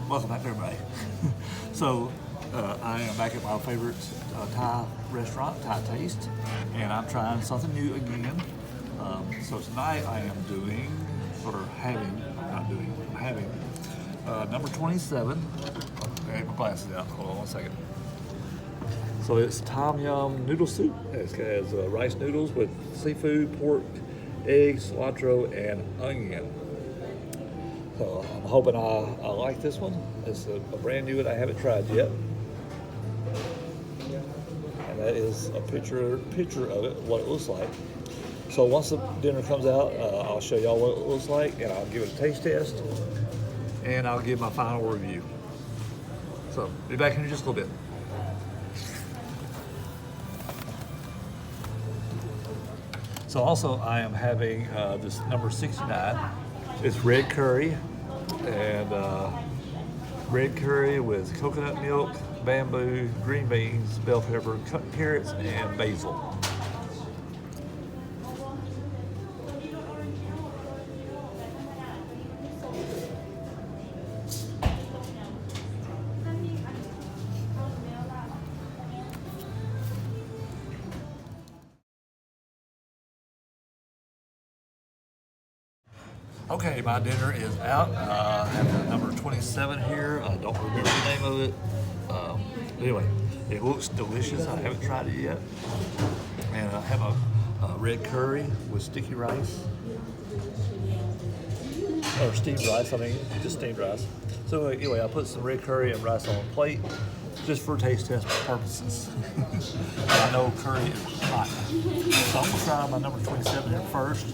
Welcome back, everybody. So, I am back at my favorite Thai restaurant, Thai Taste, and I'm trying something new again. So tonight I am doing, or having, not doing, I'm having number 27. I have my glasses out. Hold on one second. So it's Tom Yum noodle soup. It has rice noodles with seafood, pork, eggs, cilantro, and onion. So I'm hoping I like this one. It's a brand new one. I haven't tried yet. And that is a picture of it, what it looks like. So once the dinner comes out, I'll show y'all what it looks like, and I'll give it a taste test, and I'll give my final review. So be back in just a little bit. So also I am having this number 69. It's red curry, and red curry with coconut milk, bamboo, green beans, bell pepper, cut carrots, and basil. Okay, my dinner is out. I have number 27 here. I don't remember the name of it. Anyway, it looks delicious. I haven't tried it yet. And I have a red curry with sticky rice. Or steamed rice, I mean, just steamed rice. So anyway, I put some red curry and rice on a plate just for taste test purposes. I know curry is hot. So I'm gonna try my number 27 here first.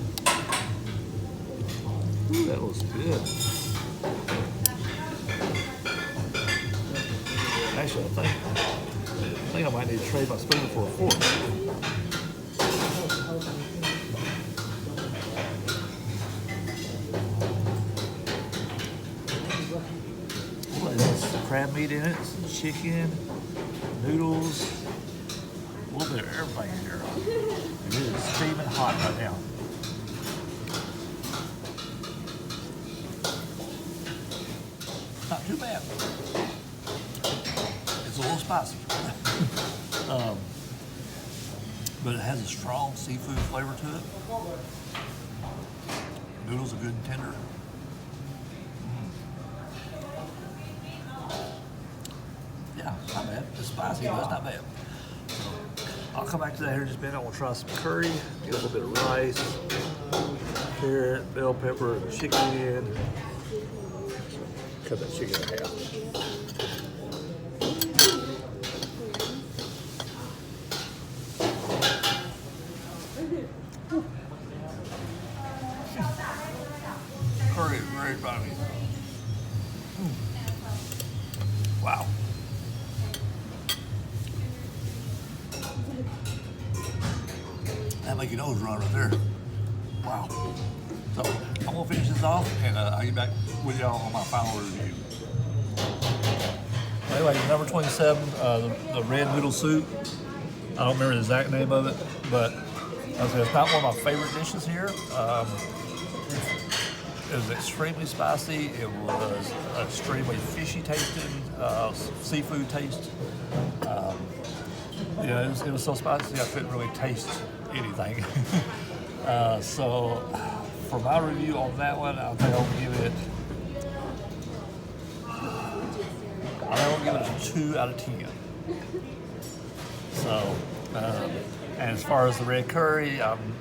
Ooh, that looks good. Actually, I think I might need to trade my spoon for a fork. Well, there's some crab meat in it, some chicken, noodles, a little bit of everything in here. It is steaming hot right now. Not too bad. It's a little spicy. But it has a strong seafood flavor to it. Noodles are good and tender. Yeah, not bad. It's spicy, but it's not bad. So I'll come back to that here in just a minute. I want to try some curry, get a little bit of rice, carrot, bell pepper, chicken. Cut that chicken in half. Curry is very funny. Wow. That make your nose run right there. Wow. So I'm gonna finish this off, and I'll get back with y'all on my final review. Anyway, number 27, the red noodle soup. I don't remember the exact name of it, but it's not one of my favorite dishes here. It was extremely spicy. It was extremely fishy tasting, seafood taste. It was so spicy I couldn't really taste anything. So for my review on that one, I think I'll give it a 2 out of 10. So, and as far as the red curry, I'm